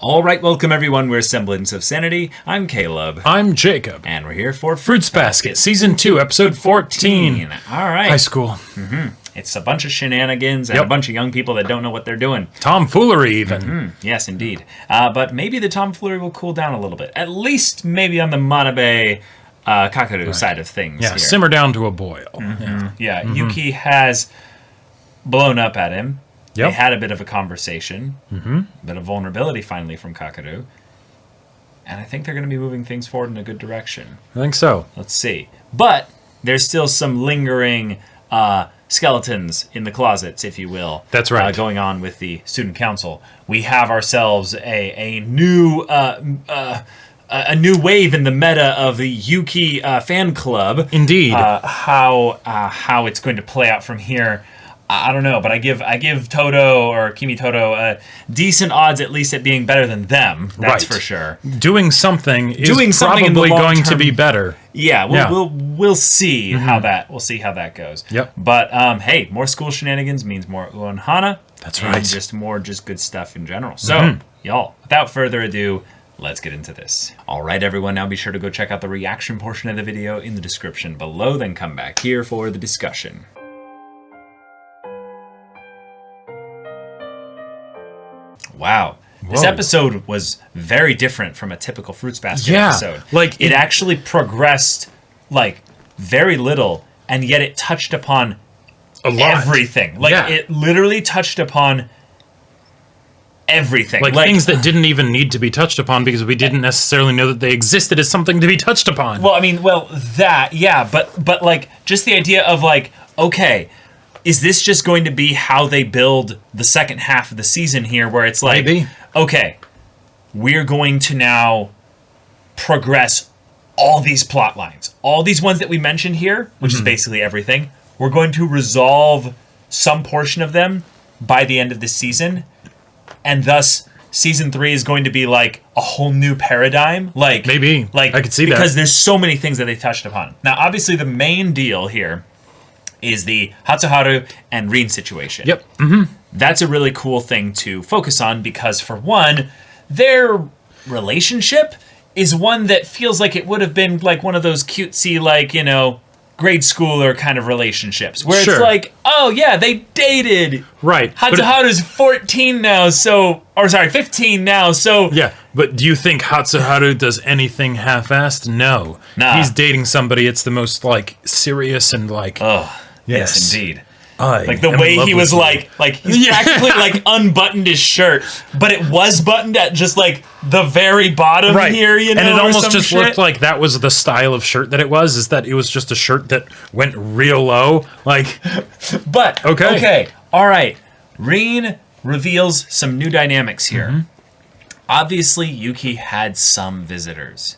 All right, welcome everyone. We're Semblance of Sanity. I'm Caleb. I'm Jacob. And we're here for Fruits Basket, Season 2, Episode 14. All right. High school. Mm-hmm. It's a bunch of shenanigans and a bunch of young people that don't know what they're doing. Tomfoolery, even. Mm-hmm. Yes, indeed. But maybe the tomfoolery will cool down a little bit. At least maybe on the Manabe Kakaru side of things. Yeah, here. simmer down to a boil. Mm-hmm. Yeah, Yuki has blown up at him. Yep. They had a bit of a conversation, a bit of vulnerability finally from Kakaru, and I think they're going to be moving things forward in a good direction. I think so. Let's see. But there's still some lingering skeletons in the closets, if you will. That's right. Going on with the student council. We have ourselves a new wave in the meta of the Yuki fan club. Indeed. How it's going to play out from here, I don't know, but I give Toto or Kimi Toto decent odds, at least at being better than them. That's for sure. Doing something is probably in the going to be better. Yeah, we'll see how that goes. Yep. But hey, more school shenanigans means more Uonhana. That's and right. Just more good stuff in general. So y'all, without further ado, let's get into this. All right, everyone, now be sure to go check out the reaction portion of the video in the description below, then come back here for the discussion. Wow. This episode was very different from a typical Fruits Basket episode. Like it actually progressed like very little, and yet it touched upon a lot. Everything. Like it literally touched upon everything. Like things that didn't even need to be touched upon because we didn't necessarily know that they existed as something to be touched upon. Well, I mean, but like just the idea of like, okay, is this just going to be how they build the second half of the season here, where it's like, okay, we're going to now progress all these plot lines, all these ones that we mentioned here, which is basically everything. We're going to resolve some portion of them by the end of the season, and thus season 3 is going to be like a whole new paradigm. Like maybe, like I could see because there's so many things that they touched upon. Now, obviously, the main deal here is the Hatsuharu and Rin situation. Yep. That's a really cool thing to focus on because, for one, their relationship is one that feels like it would have been like one of those cutesy, like, you know, grade schooler kind of relationships where it's like, oh yeah, they dated. Right. Hatsuharu's 14 now, 15 now, so... Yeah, but do you think Hatsuharu does anything half-assed? No. Nah. He's dating somebody, it's the most, like, serious and, like... Oh, yes indeed. Like the way he was like he's practically like unbuttoned his shirt, but it was buttoned at just like the very bottom here, you know. And it almost just looked like that was the style of shirt that it was, is that it was just a shirt that went real low. Like, but okay. All right. Rin reveals some new dynamics here. Obviously, Yuki had some visitors.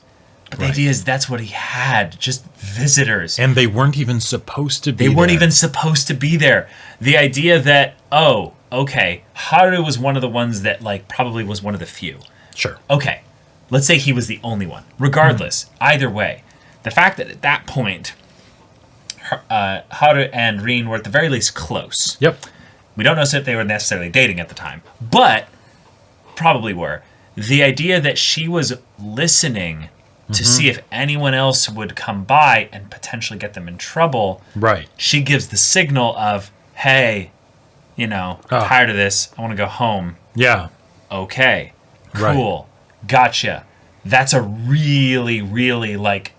But the idea is that's what he had, just visitors. And they weren't even supposed to be there. They weren't even supposed to be there. The idea that, oh, okay, Haru was one of the ones that, like, probably was one of the few. Sure. Okay, let's say he was the only one. Regardless, either way, the fact that at that point, Haru and Rin were at the very least close. Yep. We don't know if they were necessarily dating at the time, but probably were. The idea that she was listening to see if anyone else would come by and potentially get them in trouble. Right. She gives the signal of, hey, you know, tired of this. I want to go home. Yeah. Okay. Cool. Gotcha. That's a really, really like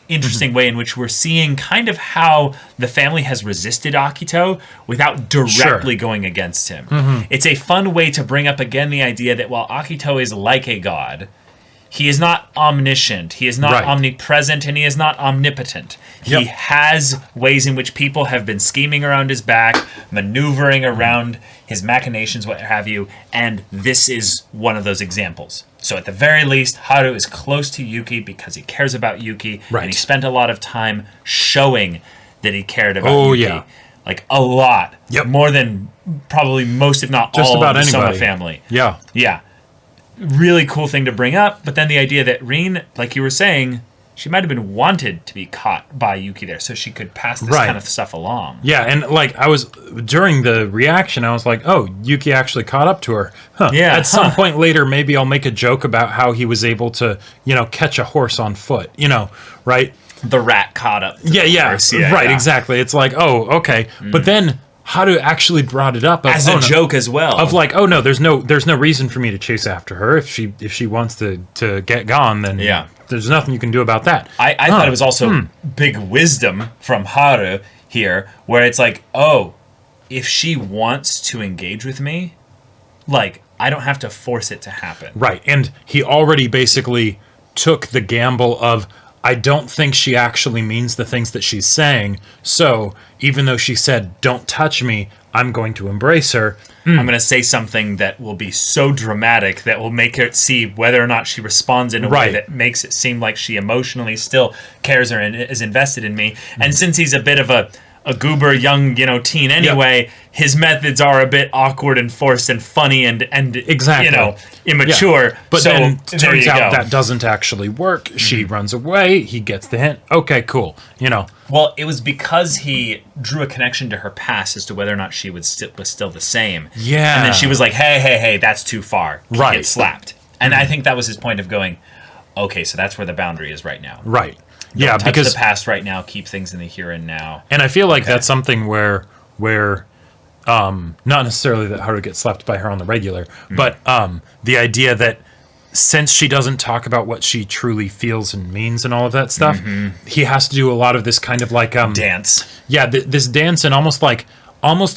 interesting way in which we're seeing kind of how the family has resisted Akito without directly going against him. It's a fun way to bring up again the idea that while Akito is like a god, he is not omniscient, he is not omnipresent, and he is not omnipotent. He has ways in which people have been scheming around his back, maneuvering around his machinations, what have you, and this is one of those examples. So at the very least, Haru is close to Yuki because he cares about Yuki, and he spent a lot of time showing that he cared about Yuki. Like, a lot. More than probably most, if not all, of the Soma family. Yeah. Really cool thing to bring up, but then the idea that Rin, like you were saying, she might have been wanted to be caught by Yuki there, so she could pass this Right. kind of stuff along. Yeah, and like I was during the reaction, I was like, "Oh, Yuki actually caught up to her." Huh. Yeah, At some point later, maybe I'll make a joke about how he was able to, catch a horse on foot. Right? The rat caught up. To Yeah, the yeah, horse. right, exactly. It's like, oh, okay, but then Haru actually brought it up As a joke as well. of like, oh no, there's no reason for me to chase after her. If she wants to get gone, then there's nothing you can do about that. I thought it was also big wisdom from Haru here, where it's like, oh, if she wants to engage with me, like, I don't have to force it to happen. Right, and he already basically took the gamble of, I don't think she actually means the things that she's saying, so even though she said, don't touch me, I'm going to embrace her. I'm going to say something that will be so dramatic that will make her see whether or not she responds in a way that makes it seem like she emotionally still cares or is invested in me. And since he's a bit of a goober young, teen anyway, his methods are a bit awkward and forced and funny and Exactly. Immature. Yeah. But so then it there turns you out go. that doesn't actually work. She runs away. He gets the hint. Okay, cool. Well, it was because he drew a connection to her past as to whether or not she was still the same. Yeah. And then she was like, hey, that's too far. Right. Get slapped. And I think that was his point of going, okay, so that's where the boundary is right now. Right. Don't touch because the past right now, keep things in the here and now. And I feel like that's something where not necessarily that Haru gets slapped by her on the regular, but the idea that since she doesn't talk about what she truly feels and means and all of that stuff, he has to do a lot of this kind of like Dance. Yeah, this dance and almost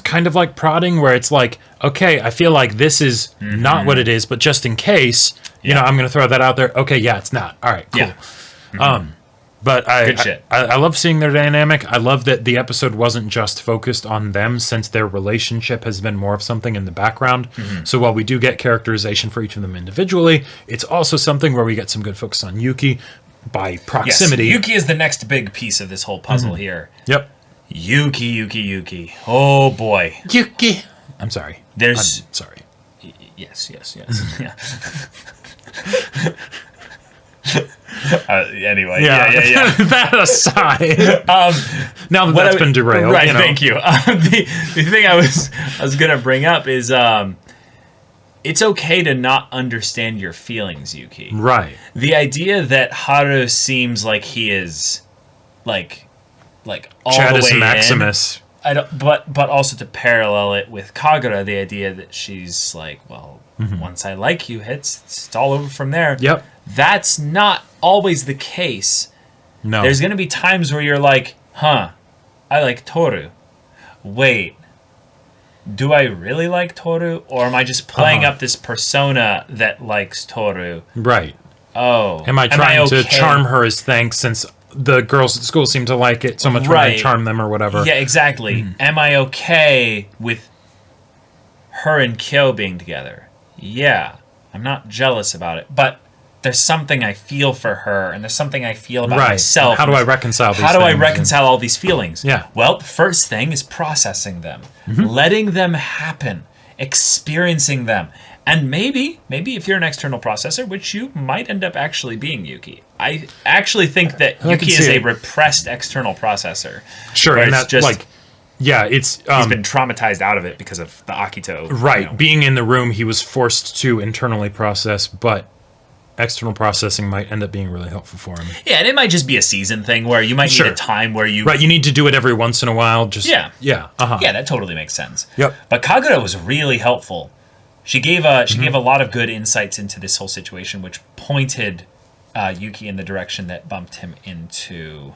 kind of like prodding, where it's like, okay, I feel like this is not what it is, but just in case, I'm going to throw that out there. Okay, yeah, it's not. All right, cool. Yeah. But Good shit. I love seeing their dynamic. I love that the episode wasn't just focused on them, since their relationship has been more of something in the background. So while we do get characterization for each of them individually, it's also something where we get some good focus on Yuki by proximity. Yes, Yuki is the next big piece of this whole puzzle here. Yep. Yuki. Oh, boy. Yuki. I'm sorry. I'm sorry. Yes. Yeah. Anyway, yeah. That aside, now that that's been derailed, right? Thank you. The thing I was gonna bring up is it's okay to not understand your feelings, Yuki. Right. The idea that Haru seems like he is like all Chadis the way Maximus. I don't, but also to parallel it with Kagura, the idea that she's like, well, once I like you, it's all over from there. Yep. That's not always the case. No. There's going to be times where you're like, I like Toru. Wait, do I really like Toru? Or am I just playing up this persona that likes Toru? Right. Oh. Am I trying to okay? charm her as thanks, since the girls at school seem to like it so much when I charm them or whatever? Yeah, exactly. Am I okay with her and Kyo being together? Yeah. I'm not jealous about it. But there's something I feel for her, and there's something I feel about myself. How do I reconcile these things? How do I reconcile all these feelings? Yeah. Well, the first thing is processing them, letting them happen, experiencing them. And maybe if you're an external processor, which you might end up actually being, Yuki. I actually think that Yuki is a repressed external processor. Sure, and that's just it's he's been traumatized out of it because of the Akito. Right. Being in the room, he was forced to internally process, but external processing might end up being really helpful for him. Yeah, and it might just be a season thing where you might need a time where you... Right, you need to do it every once in a while. Yeah, that totally makes sense. Yep. But Kagura was really helpful. She gave a lot of good insights into this whole situation, which pointed Yuki in the direction that bumped him into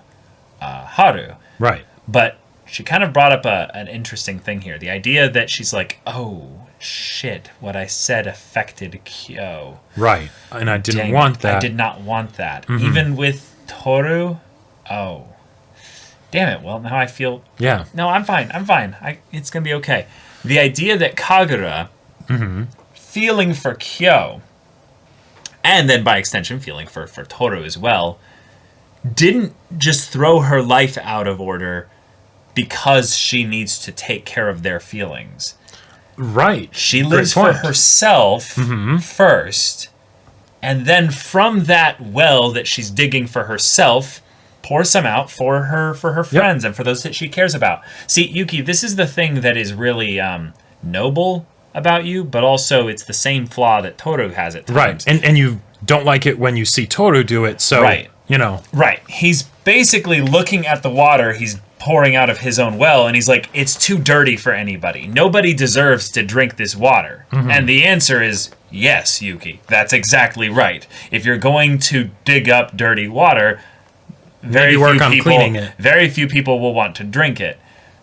Haru. Right. But she kind of brought up an interesting thing here. The idea that she's like, oh, shit, what I said affected Kyo. Right. And I didn't want that. I did not want that. Even with Toru, oh. Damn it. Well, now I feel... Yeah. No, I'm fine. It's going to be okay. The idea that Kagura, feeling for Kyo, and then by extension feeling for Toru as well, didn't just throw her life out of order because she needs to take care of their feelings. Right. She lives for herself first, and then from that well that she's digging for herself, pour some out for her friends and for those that she cares about. See, Yuki, this is the thing that is really noble about you, but also it's the same flaw that Toru has at times. Right, and you don't like it when you see Toru do it, so, you know. Right, he's basically looking at the water he's pouring out of his own well, and he's like, it's too dirty for anybody. Nobody deserves to drink this water. And the answer is, yes, Yuki, that's exactly right. If you're going to dig up dirty water, very few people will want to drink it.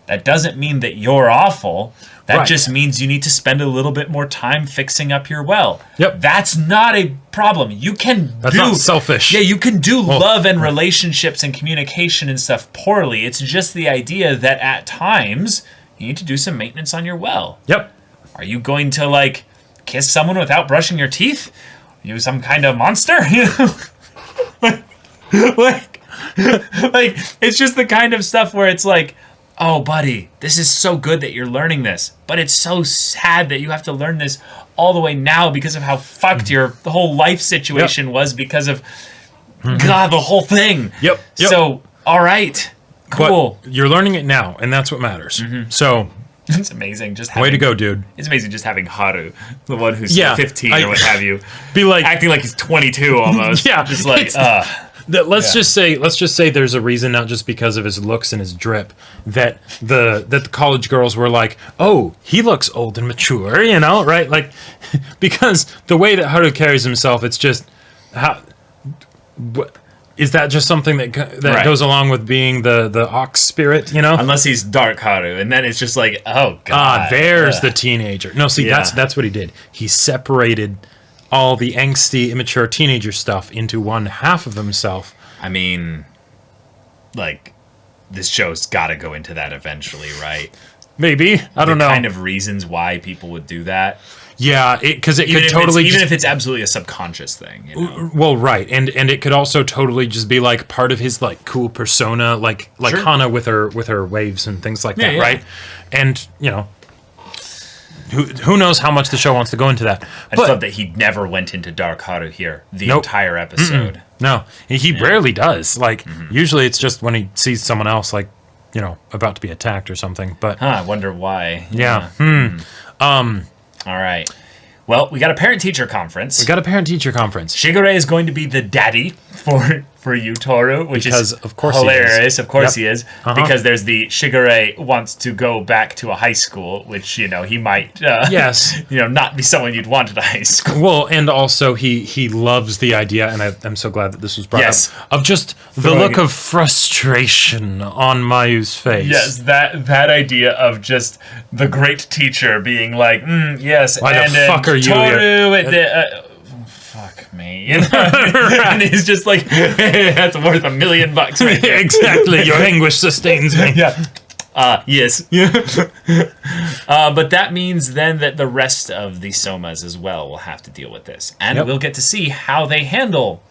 That doesn't mean that you're awful. That just means you need to spend a little bit more time fixing up your well. That's not a problem. That's not selfish. Yeah, you can do love and relationships and communication and stuff poorly. It's just the idea that at times you need to do some maintenance on your well. Are you going to like kiss someone without brushing your teeth? Are you some kind of monster? You know? like it's just the kind of stuff where it's like, oh, buddy, this is so good that you're learning this, but it's so sad that you have to learn this all the way now because of how fucked the whole life situation was because of, God, the whole thing. So, all right, cool. But you're learning it now, and that's what matters. So... It's amazing. Way to go, dude. It's amazing just having Haru, the one who's 15 or what have you, be like acting like he's 22 almost. Just like, let's just say there's a reason, not just because of his looks and his drip, that the college girls were like, oh, he looks old and mature, you know, right? Like, because the way that Haru carries himself, it's just is that just something that goes along with being the ox spirit, you know? Unless he's dark Haru, and then it's just like, oh god, there's the teenager. No, see, that's what he did. He separated all the angsty, immature teenager stuff into one half of himself. I mean, like, this show's got to go into that eventually, right? Maybe. I don't know. Kind of reasons why people would do that. Yeah, because it could totally... Even if it's absolutely a subconscious thing, you know? Well, right. And it could also totally just be, like, part of his, like, cool persona, like Hana with her waves and things like that, right? And, you know... Who knows how much the show wants to go into that. I just love that he never went into Dark Haru here the entire episode. No, he rarely does. Like, usually it's just when he sees someone else, like, you know, about to be attacked or something. But I wonder why. Yeah. All right. Well, we got a parent-teacher conference. Shigure is going to be the daddy for you, Toru, which is of course hilarious. Of course he is. Because there's the Shigure wants to go back to a high school, which, you know, he might you know, not be someone you'd want at a high school. Well, and also he loves the idea, and I'm so glad that this was brought up, of just the look of frustration on Mayu's face. Yes, that idea of just the great teacher being like, yes, why the fuck are you Toru here? Fuck me, you know? And he's just like, hey, that's worth $1 million right there. Exactly, your anguish sustains me. Yes. But that means then that the rest of the Somas as well will have to deal with this. And we'll get to see how they handle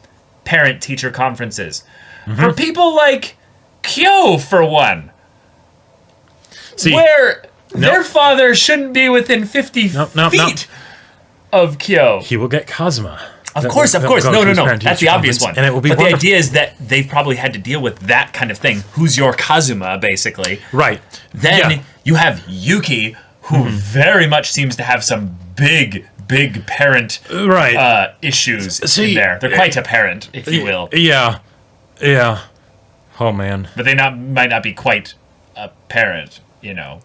parent-teacher conferences. For people like Kyo, for one. Where their father shouldn't be within 50 feet of Kyo. He will get Kazuma. Of course. No. That's the obvious one. And it will be but wonderful. The idea is that they've probably had to deal with that kind of thing. Who's your Kazuma, basically. Right. Then you have Yuki, who very much seems to have some big parent issues in there. They're quite apparent, if you will. Yeah. Oh, man. But they might not be quite apparent, you know.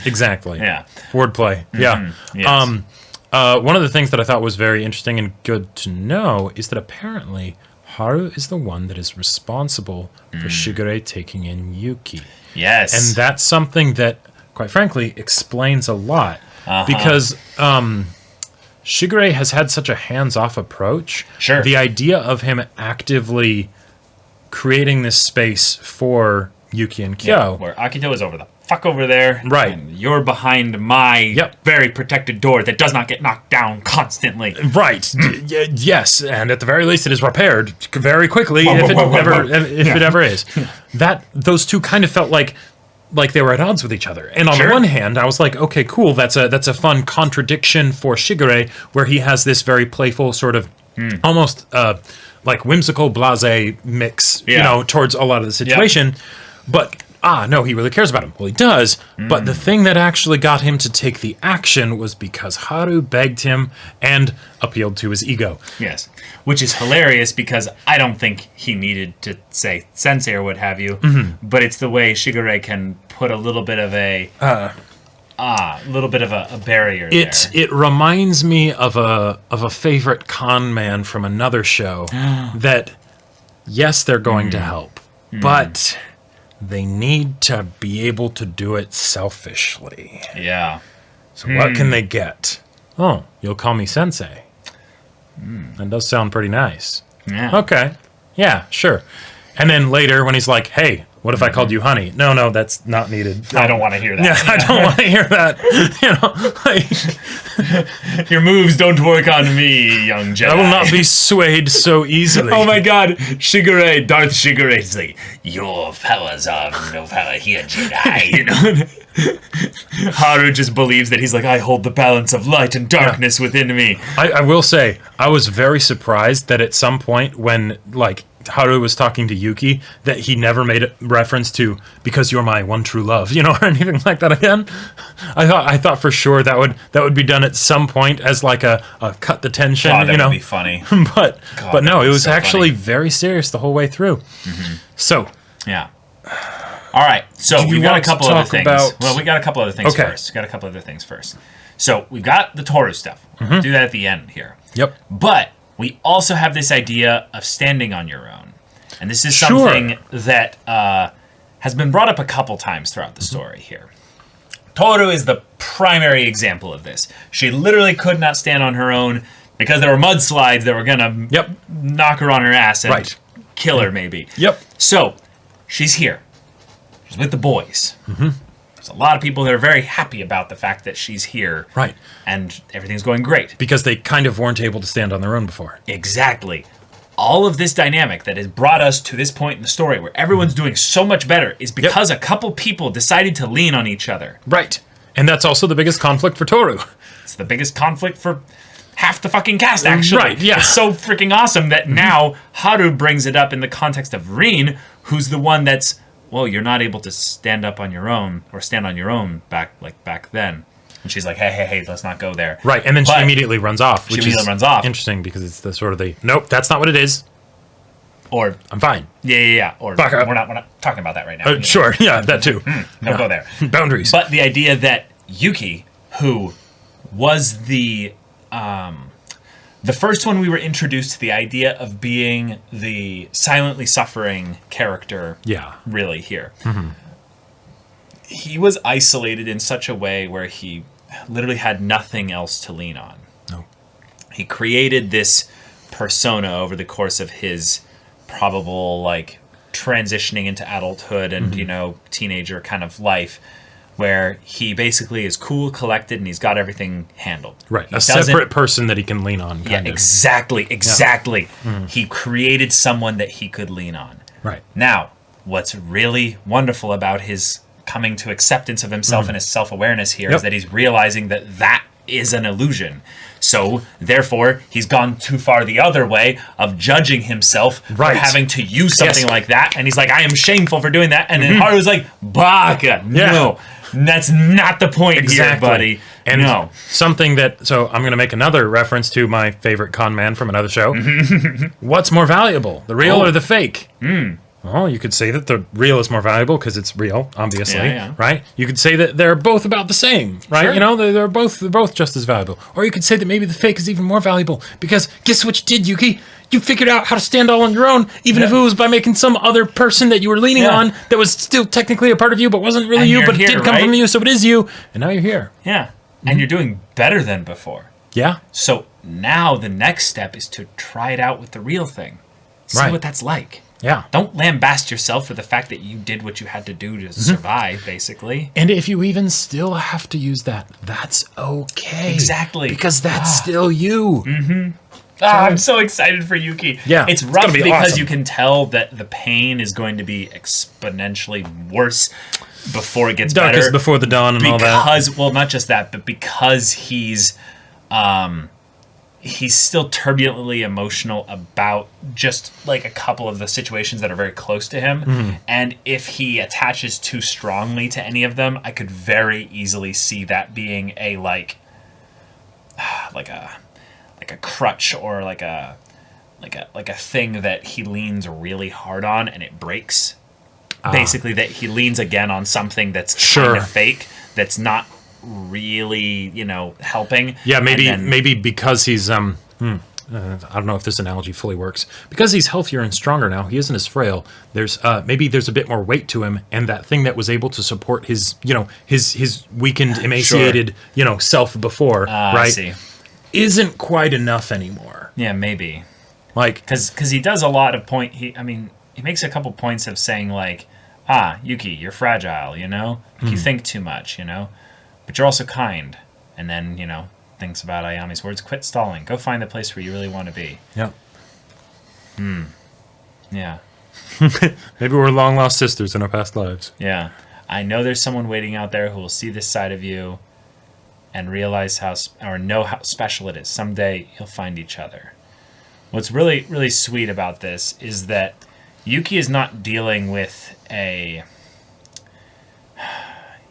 Exactly. Yeah. Wordplay. Yeah. Yes. One of the things that I thought was very interesting and good to know is that apparently Haru is the one that is responsible for Shigure taking in Yuki. Yes. And that's something that, quite frankly, explains a lot. Because Shigure has had such a hands-off approach. Sure. The idea of him actively creating this space for Yuki and Kyo. Yeah, where Akito is over the fuck over there. Right. And you're behind my very protected door that does not get knocked down constantly. Right. Yes. And at the very least, it is repaired very quickly if it ever is. Those two kind of felt like they were at odds with each other. And on the one hand, I was like, okay, cool. That's a fun contradiction for Shigure, where he has this very playful sort of almost like whimsical blase mix, towards a lot of the situation. But no, he really cares about him. Well, he does. But the thing that actually got him to take the action was because Haru begged him and appealed to his ego. Yes, which is hilarious because I don't think he needed to say sensei or what have you. But it's the way Shigure can put a little bit of a barrier there. It reminds me of a favorite con man from another show that yes, they're going to help, but they need to be able to do it selfishly. Yeah. So what can they get? Oh, you'll call me sensei. That does sound pretty nice. Yeah. Okay. Yeah, sure. And then later when he's like, hey, what if I called you honey? No, that's not needed. I don't want to hear that. Yeah, I don't want to hear that. Your moves don't work on me, young Jedi. I will not be swayed so easily. Oh my god, Shigure, Darth Shigure is like, your powers are no power here, Jedi, Haru just believes that he's like, I hold the balance of light and darkness within me. I will say, I was very surprised that at some point when, Haru was talking to Yuki, that he never made a reference to because you're my one true love, or anything like that again. I thought for sure that would be done at some point as like a cut the tension, God, that would be funny. but no, it was so actually funny. very serious the whole way through. So yeah. All right. So we got a couple other things. Well, we got a couple other things first. So we've got the Toru stuff. We'll do that at the end here. Yep. But we also have this idea of standing on your own. And this is something that has been brought up a couple times throughout the story here. Toru is the primary example of this. She literally could not stand on her own because there were mudslides that were going to knock her on her ass and kill her, maybe. Yep. So she's here. She's with the boys. There's a lot of people that are very happy about the fact that she's here. Right. And everything's going great. Because they kind of weren't able to stand on their own before. Exactly. All of this dynamic that has brought us to this point in the story where everyone's doing so much better is because a couple people decided to lean on each other. Right. And that's also the biggest conflict for Toru. It's the biggest conflict for half the fucking cast, actually. Right, yeah. It's so freaking awesome that now Haru brings it up in the context of Rin, who's the one that's, well, you're not able to stand up on your own or stand on your own back then. And she's like, hey, let's not go there. Right, and then she immediately runs off. Which is interesting because it's the sort of nope, that's not what it is. Or I'm fine. Yeah. Or back up. We're not talking about that right now. Sure, yeah, that too. Don't go there. Boundaries. But the idea that Yuki, who was the first one we were introduced to the idea of being the silently suffering character, really here. He was isolated in such a way where he literally had nothing else to lean on. No. He created this persona over the course of his probable transitioning into adulthood and teenager kind of life, where he basically is cool, collected, and he's got everything handled. Right, a separate person that he can lean on. Yeah, exactly. He created someone that he could lean on. Right. Now, what's really wonderful about his coming to acceptance of himself and his self-awareness here is that he's realizing that is an illusion. So, therefore, he's gone too far the other way of judging himself for having to use something like that. And he's like, I am shameful for doing that. And then Haru's like, Baka, no. That's not the point here, buddy. And something that, so I'm going to make another reference to my favorite con man from another show. What's more valuable, the real or the fake? Well, you could say that the real is more valuable because it's real, obviously, right? You could say that they're both about the same, right? Sure. They're both just as valuable. Or you could say that maybe the fake is even more valuable because guess what you did, Yuki? You figured out how to stand all on your own, even if it was by making some other person that you were leaning on that was still technically a part of you, but wasn't really you, but it did come from you, so it is you. And now you're here. Yeah. And you're doing better than before. Yeah. So now the next step is to try it out with the real thing. See what that's like. Yeah. Don't lambast yourself for the fact that you did what you had to do to survive, basically. And if you even still have to use that, that's okay. Exactly. Because that's still you. I'm so excited for Yuki. Yeah. It's rough because awesome. you can tell that the pain is going to be exponentially worse before it gets better. Darkest before the dawn and all that. Well, not just that, but because he's he's still turbulently emotional about just like a couple of the situations that are very close to him. And if he attaches too strongly to any of them, I could very easily see that being a like a crutch, or like a thing that he leans really hard on and it breaks. Basically, that he leans again on something that's kind of fake, that's not really, helping. Yeah, maybe because he's I don't know if this analogy fully works. Because he's healthier and stronger now, he isn't as frail. There's maybe there's a bit more weight to him, and that thing that was able to support his his weakened, emaciated self before, right, I see. Isn't quite enough anymore. Yeah, maybe. Like, because he does a lot of he makes a couple points of saying like, Yuki, you're fragile, you think too much, but you're also kind. And then, thinks about Ayami's words, quit stalling, go find the place where you really want to be. Yep. Yeah. Maybe we're long lost sisters in our past lives. Yeah. I know there's someone waiting out there who will see this side of you and realize know how special it is. Someday you'll find each other. What's really, really sweet about this is that Yuki is not dealing with a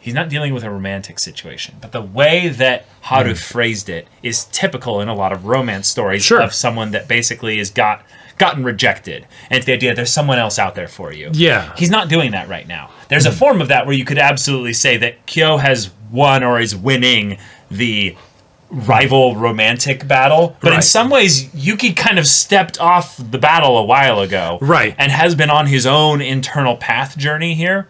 romantic situation, but the way that Haru phrased it is typical in a lot of romance stories of someone that basically has gotten rejected, and it's the idea there's someone else out there for you. Yeah, he's not doing that right now. There's a form of that where you could absolutely say that Kyo has won or is winning the rival romantic battle, but in some ways Yuki kind of stepped off the battle a while ago, and has been on his own internal path journey here.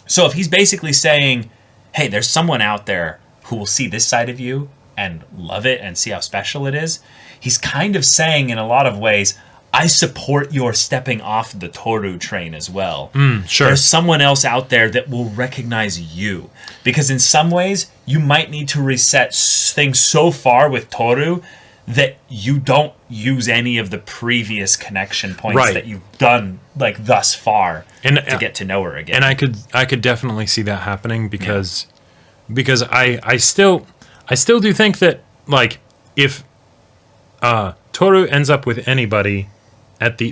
So if he's basically saying, hey, there's someone out there who will see this side of you and love it and see how special it is, he's kind of saying in a lot of ways, I support your stepping off the Toru train as well. There's someone else out there that will recognize you. Because in some ways, you might need to reset things so far with Toru that you don't use any of the previous connection points that you've done like thus far to get to know her again. And I could definitely see that happening because I still do think that like if Toru ends up with anybody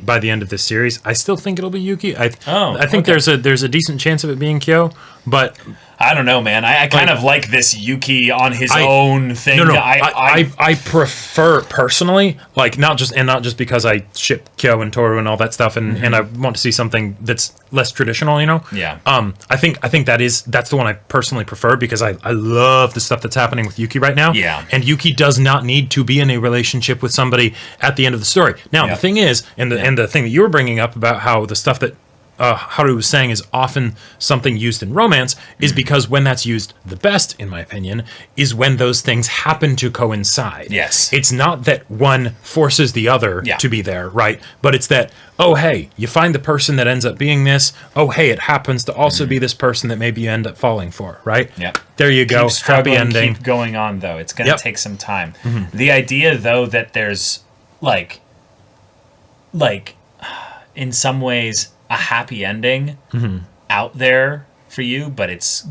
by the end of this series, I still think it'll be Yuki. I think there's a decent chance of it being Kyo, but I don't know, man. I kind of like this Yuki on his own thing. No. I prefer personally, like not just because I ship Kyo and Toru and all that stuff, and I want to see something that's less traditional, Yeah. I think that's the one I personally prefer because I love the stuff that's happening with Yuki right now. Yeah. And Yuki does not need to be in a relationship with somebody at the end of the story. Now the thing is, and the thing that you were bringing up about how the stuff that Haru was saying is often something used in romance is because when that's used the best, in my opinion, is when those things happen to coincide. Yes. It's not that one forces the other to be there, right? But it's that, oh, hey, you find the person that ends up being this. Oh, hey, it happens to also be this person that maybe you end up falling for, right? Yeah. There you go. Happy ending. Keep going on, though. It's going to take some time. The idea, though, that there's, like, in some ways, a happy ending out there for you, but it's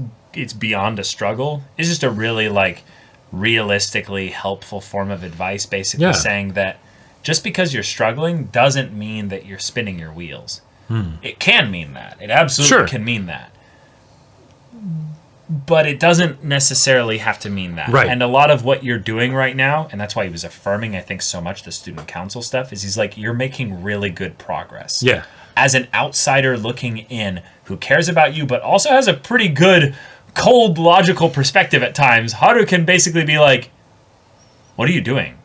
beyond a struggle, is just a really like realistically helpful form of advice, basically saying that just because you're struggling doesn't mean that you're spinning your wheels. It can mean that. It absolutely can mean that. But it doesn't necessarily have to mean that. Right. And a lot of what you're doing right now, and that's why he was affirming, I think, so much the student council stuff, is he's like, you're making really good progress. Yeah. As an outsider looking in who cares about you, but also has a pretty good, cold, logical perspective at times, Haru can basically be like, what are you doing?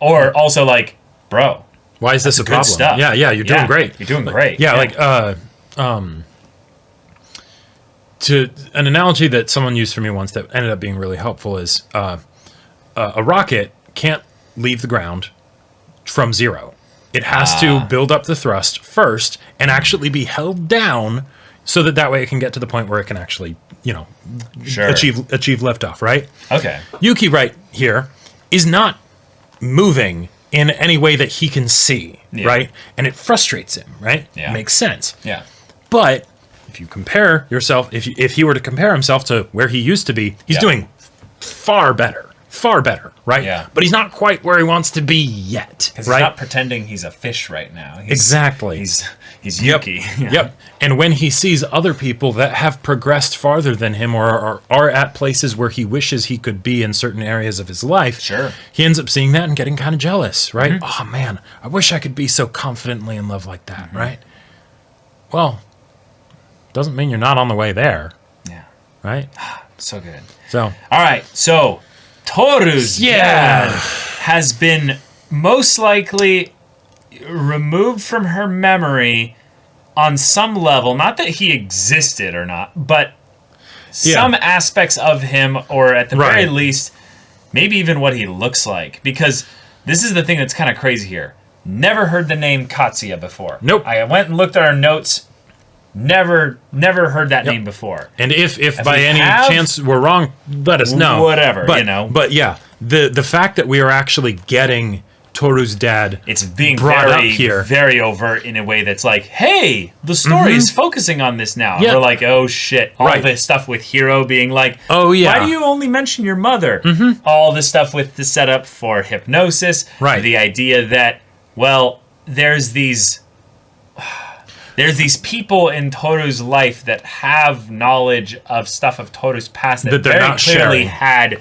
Or also like, bro, why is this a problem? Stuff. Yeah, you're doing great. You're doing great. Yeah, to an analogy that someone used for me once that ended up being really helpful is a rocket can't leave the ground from zero. It has to build up the thrust first and actually be held down so that way it can get to the point where it can actually, achieve liftoff, right? Okay. Yuki right here is not moving in any way that he can see, right? And it frustrates him, right? Yeah. It makes sense. Yeah. But if you compare yourself, if he were to compare himself to where he used to be, he's doing far better. far better, right? Yeah. But he's not quite where he wants to be yet, Because right? he's not pretending he's a fish right now. Exactly. He's Yuki. Yep. And when he sees other people that have progressed farther than him or are at places where he wishes he could be in certain areas of his life, Sure. he ends up seeing that and getting kind of jealous, right? Oh, man, I wish I could be so confidently in love like that, right? Well, doesn't mean you're not on the way there, Yeah. right? So good. So, All right. So Toru's Yeah. dad has been most likely removed from her memory on some level. Not that he existed or not, but some aspects of him, or at the very Right. least, maybe even what he looks like. Because this is the thing that's kind of crazy here. Never heard the name Katsuya before. Nope. I went and looked at our notes. Never heard that name before. and if by we any have- chance we're wrong, let us know. Whatever, but, you know. But yeah, the fact that we are actually getting Toru's dad It's being brought up very, here. very overt in a way that's like, hey, the story is focusing on this now. Yeah. We're like, oh shit. All Right. this stuff with Hiro being like, Oh, yeah. why do you only mention your mother? All this stuff with the setup for hypnosis. Right. The idea that, well, there's these people in Toru's life that have knowledge of stuff of Toru's past that they're very not clearly sharing. had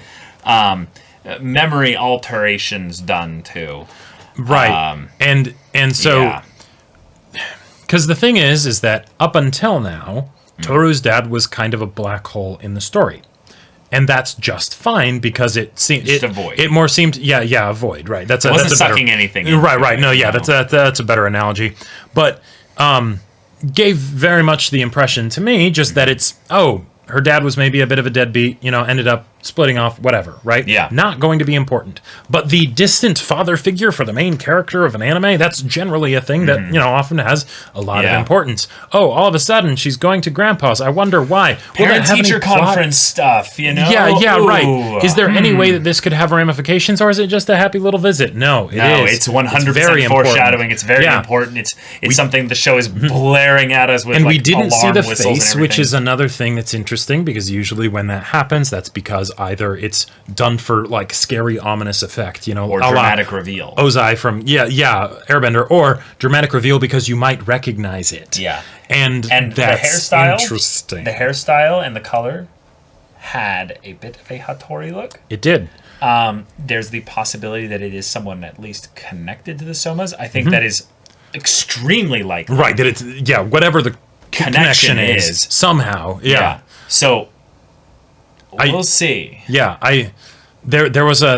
memory alterations done to. Right. And so Yeah. because the thing is that up until now, Toru's dad was kind of a black hole in the story. And that's just fine because it seemed Just a void. It more seemed a void, right? That's It wasn't that's a better, sucking anything into Right. it, No, yeah, you know? that's a better analogy. But gave very much the impression to me just that it's her dad was maybe a bit of a deadbeat, ended up splitting off, whatever, right? Yeah. Not going to be important. But the distant father figure for the main character of an anime, that's generally a thing that, often has a lot of Yeah. importance. Oh, all of a sudden she's going to grandpa's. I wonder why. Will that have any Parent-teacher plot? conference stuff, Yeah, Ooh. right. Is there any way that this could have ramifications, or is it just a happy little visit? No, it is. No, it's 100% very foreshadowing. It's very Yeah. important. It's something the show is blaring at us with. And like, we didn't see alarm the whistles and face, which everything. is another thing that's interesting because usually when that happens, that's because either it's done for like scary, ominous effect, or a la dramatic reveal. Ozai from Airbender, or dramatic reveal because you might recognize it. Yeah. and And that's the hairstyle, interesting. The hairstyle and the color had a bit of a Hattori look. It did. There's the possibility that it is someone at least connected to the Somas. I think that is extremely likely. Right. That it's whatever the connection is is. somehow. Yeah. So we'll see. Yeah. There was a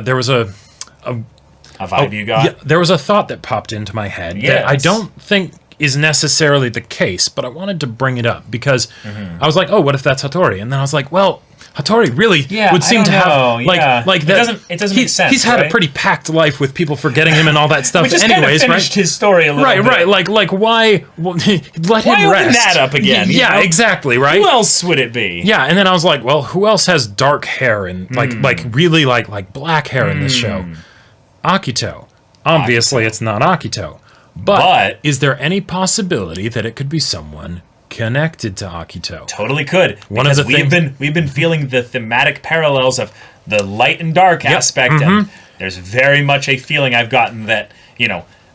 A vibe you got. Yeah, there was a thought that popped into my head that I Yes. don't think is necessarily the case, but I wanted to bring it up because Mm-hmm. I was like, oh, what if that's Hattori? And then I was like, well, Hattori really would seem I to don't know. have like Yeah. like It that. doesn't make sense, He's had a right? pretty packed life with people forgetting him and all that stuff. We just anyways, kind of finished right? his story a little bit. Right. Like why? Well, let Why him open rest. that up again, you Yeah, know? exactly. Right. Who else would it be? Yeah, and then I was like, well, who else has dark hair and like really like black hair in this show? Akito. Obviously, it's not Akito. But is there any possibility that it could be someone connected to Akito? Totally could. One of Because the we've been feeling the thematic parallels of the light and dark aspect, and there's very much a feeling I've gotten that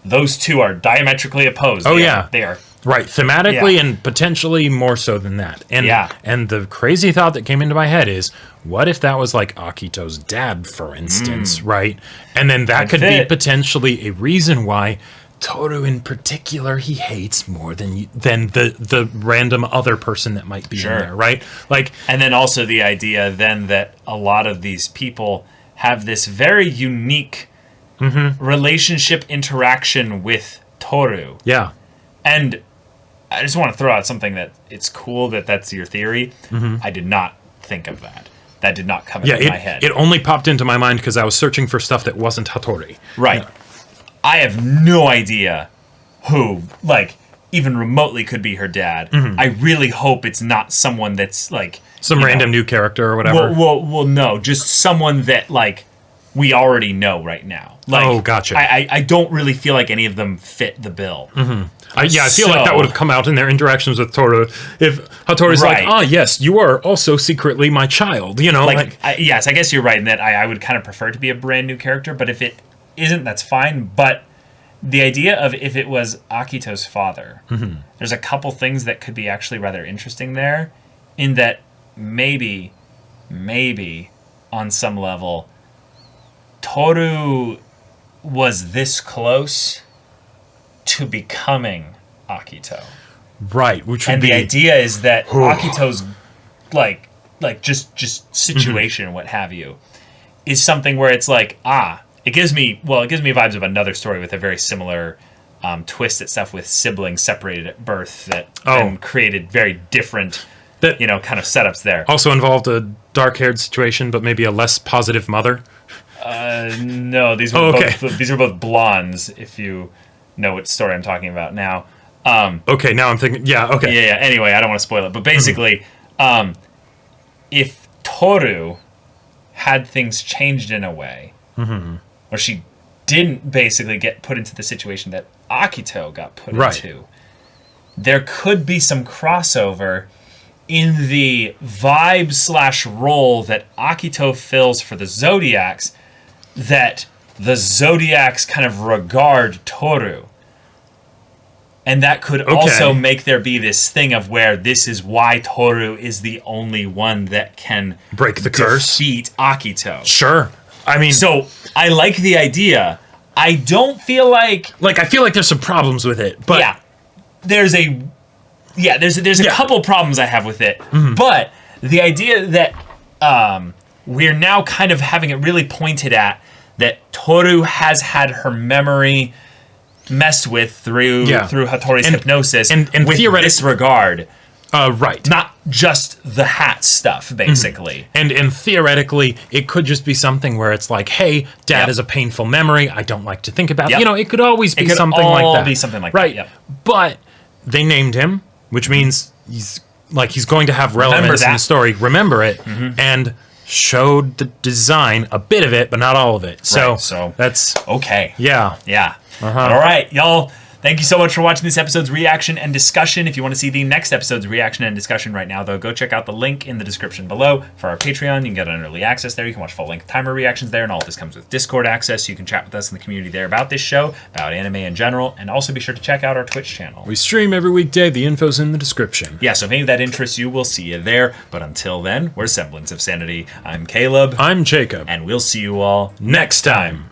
those two are diametrically opposed. Oh, They yeah. are, they are. Right, thematically Yeah. and potentially more so than that. And Yeah. and the crazy thought that came into my head is, what if that was like Akito's dad, for instance, right? And then that could be fit. potentially a reason why Toru in particular he hates more than the random other person that might be in Sure. there, right? Like, And then also the idea then that a lot of these people have this very unique relationship interaction with Toru. yeah. And I just want to throw out something that it's cool that that's your theory. I did not think of that. That did not come into my head. It only popped into my mind because I was searching for stuff that wasn't Hattori. Right. I have no idea who, even remotely could be her dad. I really hope it's not someone that's, Some random new character or whatever. Well, no. Just someone that, we already know right now. Like, Oh, gotcha. I don't really feel like any of them fit the bill. I feel like that would have come out in their interactions with Toru. If Hattori's Right. like, yes, you are also secretly my child, you know? Like, yes, I guess you're right in that I would kind of prefer to be a brand new character, but if it isn't, that's fine. But the idea of if it was Akito's father, there's a couple things that could be actually rather interesting there, in that maybe, on some level, Toru was this close to becoming Akito. right, which would And be... the idea is that Akito's like just situation, what have you, is something where it's like, it gives me vibes of another story with a very similar twist at stuff with siblings separated at birth that then created very different That- kind of setups there. Also involved a dark-haired situation, but maybe a less positive mother. No, these were both blondes, if you know what story I'm talking about now. Okay, now I'm thinking... Yeah, okay. Yeah. Anyway, I don't want to spoil it, but basically, if Toru had things changed in a way, where she didn't basically get put into the situation that Akito got put into, there could be some crossover in the vibe/role that Akito fills for the Zodiacs, that the Zodiacs kind of regard Toru. And that could also make there be this thing of where this is why Toru is the only one that can Break the curse. defeat Akito. Sure. I mean... So I like the idea. I don't feel like... I feel like there's some problems with it, but... Yeah. There's a couple problems I have with it. But the idea that we're now kind of having it really pointed at that Toru has had her memory messed with through Hattori's hypnosis and with this regard. Right. Not just the hat stuff, basically. And theoretically, it could just be something where it's like, hey, Dad is a painful memory. I don't like to think about it. You know, it could always be something like that. Be something like right. that. Yep. But they named him, which means he's going to have relevance in the story. Remember it. And showed the design, a bit of it, but not all of it. So that's... Okay. Yeah. Yeah. All right, y'all. Thank you so much for watching this episode's reaction and discussion. If you want to see the next episode's reaction and discussion right now, though, go check out the link in the description below for our Patreon. You can get an early access there. You can watch full-length timer reactions there, and all of this comes with Discord access, so you can chat with us in the community there about this show, about anime in general, and also be sure to check out our Twitch channel. We stream every weekday. The info's in the description. Yeah, so if any of that interests you, we'll see you there. But until then, we're Semblance of Sanity. I'm Caleb. I'm Jacob. And we'll see you all Next time.